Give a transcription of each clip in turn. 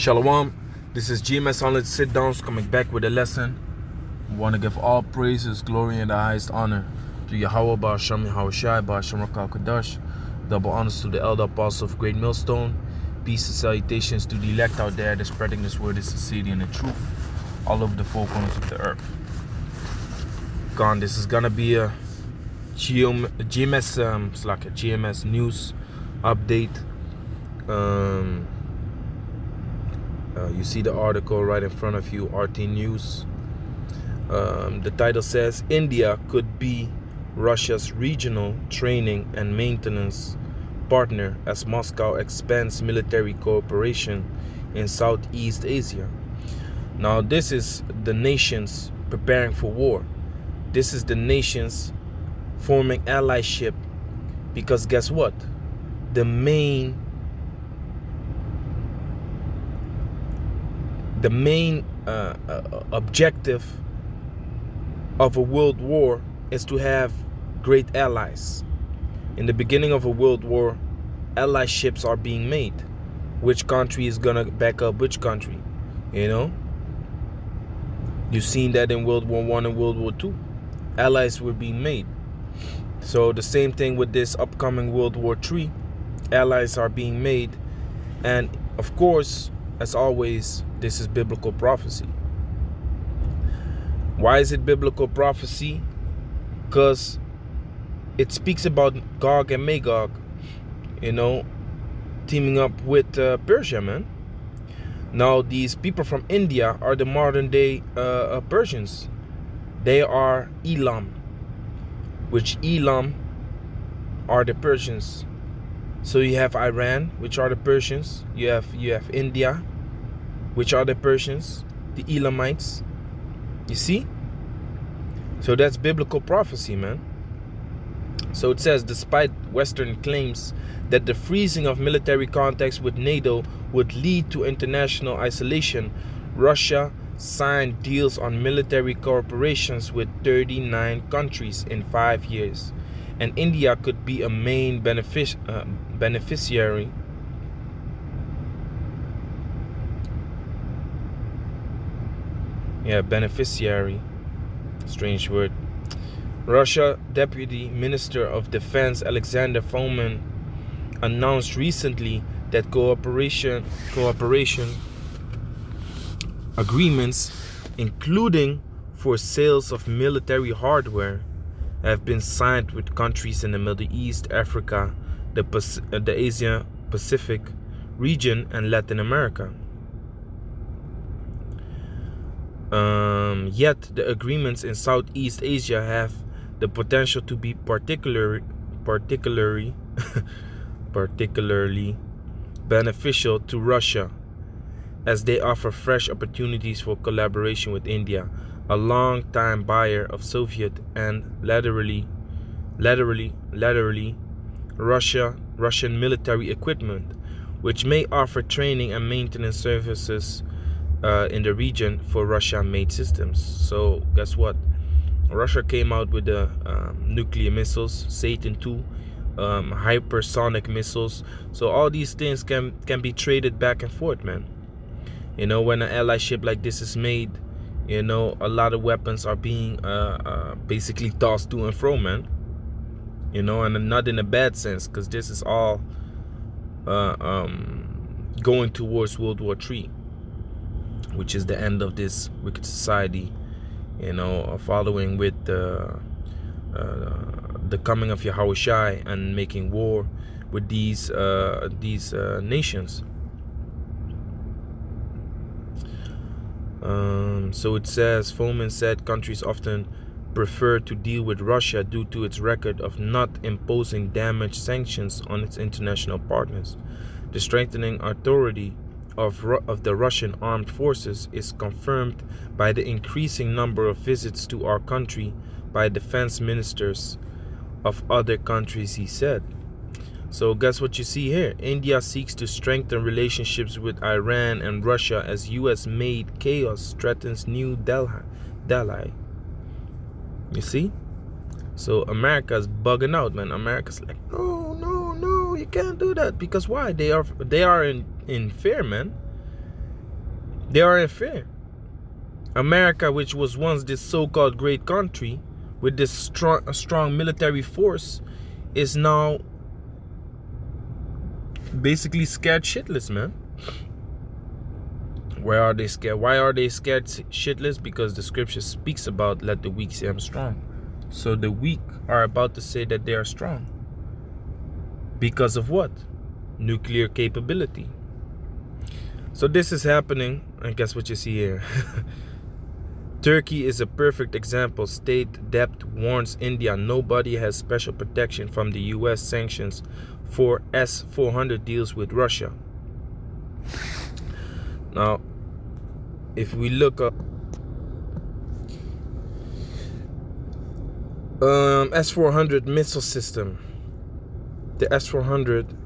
Shalom, this is GMS Online Sit Downs coming back with a lesson. We want to give all praises, glory, and the highest honor to Yahweh Ba'Hashem Yahushai Ba'Hashem Rakal Kadash. Double honors to the elder apostle of Great Millstone. Peace and salutations to the elect out there that's spreading this word, this sincerity, and the truth all over the four corners of the earth. This is gonna be a GMS, it's like a GMS news update. You see the article right in front of you, RT News. The title says, India could be Russia's regional training and maintenance partner as Moscow expands military cooperation in Southeast Asia. Now, this is the nations preparing for war. This is the nations forming allyship, because guess what? The main objective of a world war is to have great allies. In the beginning of a world war, allyships are being made. Which country is gonna back up which country? You know, you've seen that in World War I and World War II. Allies were being made. So the same thing with this upcoming World War III. Allies are being made, and of course, as always, this is biblical prophecy. Why is it biblical prophecy? Because it speaks about Gog and Magog, you know, teaming up with Persia, man. Now, these people from India are the modern day Persians. They are Elam, which Elam are the Persians. So you have Iran, which are the Persians. You have India, which are the Persians, the Elamites. You see? So that's biblical prophecy, man. So it says, despite Western claims that the freezing of military contacts with NATO would lead to international isolation, Russia signed deals on military cooperations with 39 countries in 5 years. And India could be a main beneficiary. Beneficiary. Strange word. Russia Deputy Minister of Defense Alexander Fomin announced recently that cooperation agreements, including for sales of military hardware, have been signed with countries in the Middle East, Africa, the Asia Pacific region, and Latin America. Yet the agreements in Southeast Asia have the potential to be particularly beneficial to Russia, as they offer fresh opportunities for collaboration with India, a long-time buyer of Soviet and laterally Russian military equipment, which may offer training and maintenance services in the region for Russia-made systems. So guess what? Russia came out with the nuclear missiles, Satan II, hypersonic missiles. So all these things can be traded back and forth, man. You know, when an allyship like this is made, you know, a lot of weapons are being basically tossed to and fro, man. You know, and not in a bad sense, because this is all going towards World War III, which is the end of this wicked society, you know, following with the coming of Yahushai and making war with these nations. So it says, Fomin said countries often prefer to deal with Russia due to its record of not imposing damage sanctions on its international partners. The strengthening authority of the Russian armed forces is confirmed by the increasing number of visits to our country by defense ministers of other countries, he said. So guess what you see here? India seeks to strengthen relationships with Iran and Russia as US-made chaos threatens New Delhi. You see? So America's bugging out, man. America's like, no, you can't do that. Because why? They are in fear, man. They are unfair. America, which was once this so-called great country with this strong military force, is now basically scared shitless, man. Where are they scared? Why are they scared shitless? Because the scripture speaks about let the weak say I'm strong. So the weak are about to say that they are strong. Because of what? Nuclear capability. So this is happening, and guess what you see here? Turkey is a perfect example. State debt warns India nobody has special protection from the US sanctions for S-400 deals with Russia. Now, if we look up S-400 missile system, the S-400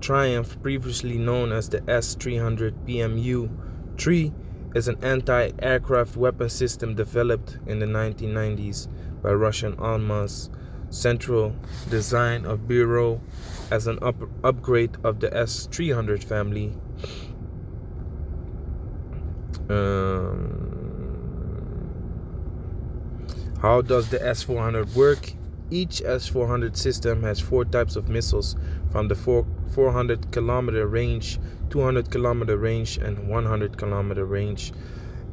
Triumph, previously known as the S-300 PMU-3, is an anti-aircraft weapon system developed in the 1990s by Russian Almaz Central Design of Bureau as an upgrade of the S-300 family. How does the S-400 work? Each S-400 system has 4 types of missiles from the 400 kilometer range, 200 kilometer range, and 100 kilometer range,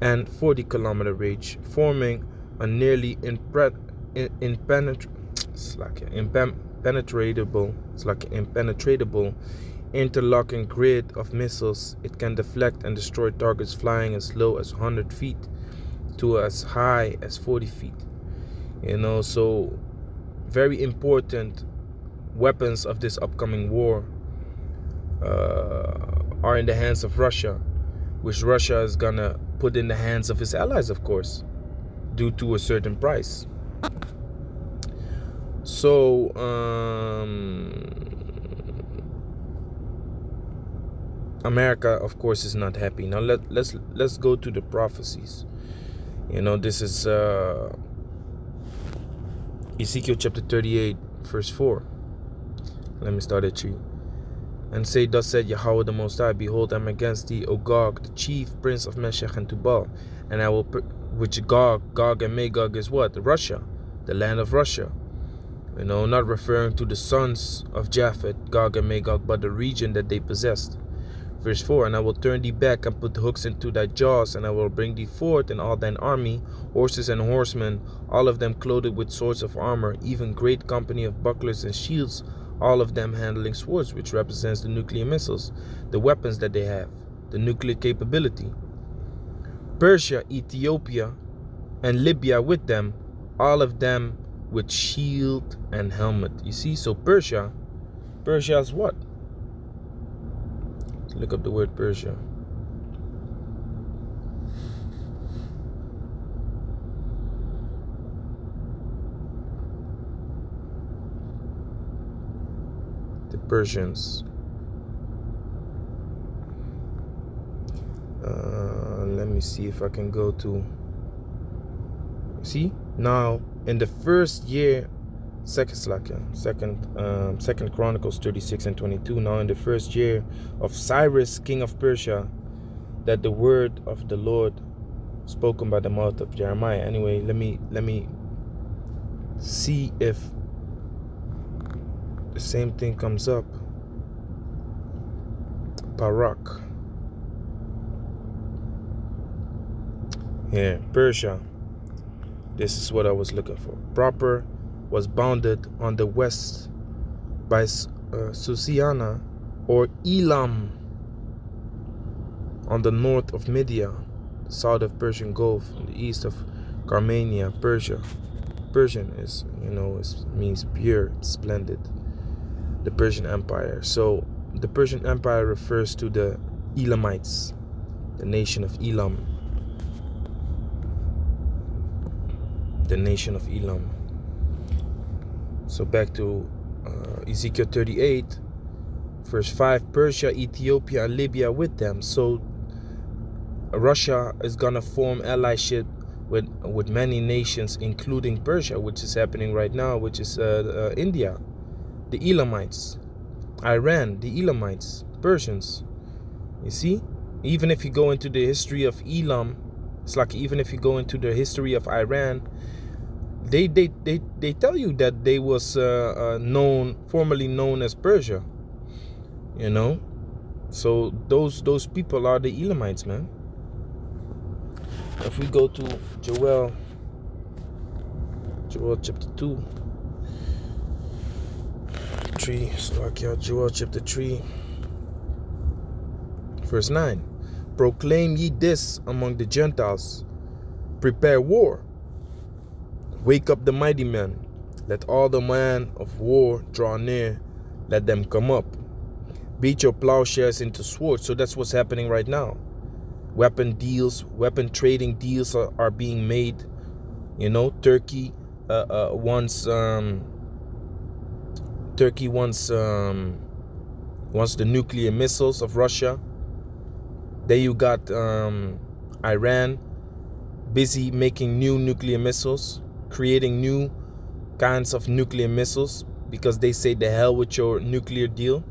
and 40 kilometer range, forming a nearly impenetrable interlocking grid of missiles. It can deflect and destroy targets flying as low as 100 feet to as high as 40 feet. So very important weapons of this upcoming war are in the hands of Russia, which Russia is gonna put in the hands of its allies, of course, due to a certain price. So America, of course, is not happy. Now let's go to the prophecies. This is Ezekiel chapter 38, verse 4. Let me start at 3. And say, thus said Yahweh the Most High, behold, I am against thee, O Gog, the chief prince of Meshech and Tubal, and I will, which Gog and Magog is what? Russia, the land of Russia. Not referring to the sons of Japhet, Gog and Magog, but the region that they possessed. Verse 4, and I will turn thee back and put hooks into thy jaws, and I will bring thee forth and all thine army, horses and horsemen, all of them clothed with swords of armor, even great company of bucklers and shields, all of them handling swords, which represents the nuclear missiles, the weapons that they have, the nuclear capability. Persia, Ethiopia, and Libya with them, all of them with shield and helmet. You see, so Persia is what? Let's look up the word Persia. The Persians. Let me see if I can go to. See, now in the first year, Second Chronicles 36 and 22. Now in the first year of Cyrus, king of Persia, that the word of the Lord spoken by the mouth of Jeremiah. Anyway, let me see if the same thing comes up. Barak. Here, Persia. This is what I was looking for. Proper was bounded on the west by Susiana or Elam, on the north of Media, south of Persian Gulf, in the east of Carmania, Persia. Persian is, means pure, splendid. The Persian Empire. So the Persian Empire refers to the Elamites, the nation of Elam. The nation of Elam. So back to Ezekiel 38, verse 5, Persia, Ethiopia, and Libya with them. So Russia is gonna form allyship with many nations, including Persia, which is happening right now, which is India, the Elamites, Iran, the Elamites, Persians. You see, Even if you go into the history of Elam, it's like even if you go into the history of Iran, they tell you that they was formerly known as Persia. You know, so those people are the Elamites, man. If we go to Joel chapter 2, 3, Joel chapter 3, verse 9. Proclaim ye this among the Gentiles, prepare war, wake up the mighty men, let all the men of war draw near, let them come up. Beat your plowshares into swords. So that's what's happening right now. Weapon trading deals are being made. You know, Turkey wants the nuclear missiles of Russia. Then you got Iran busy making new nuclear missiles, creating new kinds of nuclear missiles because they say the hell with your nuclear deal.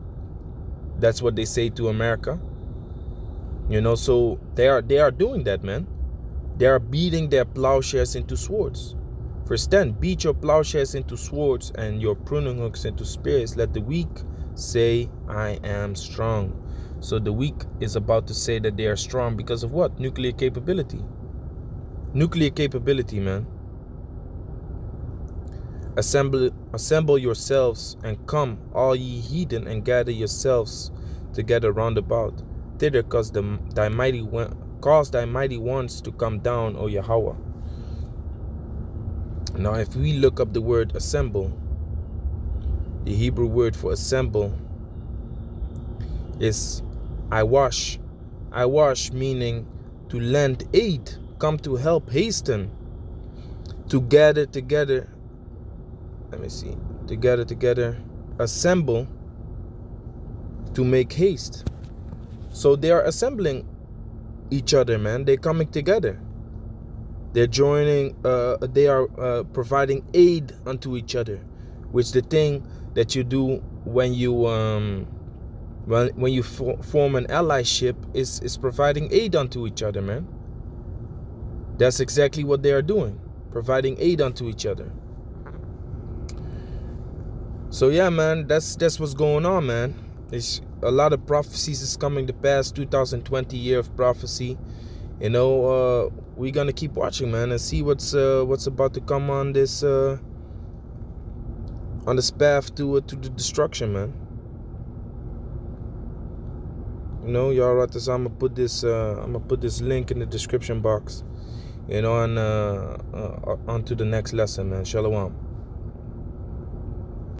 That's what they say to America. You know, so they are doing that, man. They are beating their plowshares into swords. Verse 10, beat your plowshares into swords and your pruning hooks into spears. Let the weak say, I am strong. So the weak is about to say that they are strong because of what? Nuclear capability. Nuclear capability, man. Assemble yourselves and come, all ye heathen, and gather yourselves together round about. Thither cause thy mighty ones to come down, O Yahweh. Now if we look up the word assemble, the Hebrew word for assemble is I wash, meaning to lend aid, come to help, hasten, to gather together. Let me see. To gather together, assemble, to make haste. So they are assembling each other, man. They're coming together. They're joining. They are providing aid unto each other, which the thing that you do when you form an allyship is providing aid unto each other, man. That's exactly what they are doing, providing aid unto each other. So yeah, man, that's what's going on, man. It's a lot of prophecies is coming to pass. 2020 year of prophecy. You know, we're gonna keep watching, man, and see what's about to come on this path to the destruction, man. You know, y'all right. So I'm gonna put this link in the description box. You know, and onto the next lesson, man. Shalom.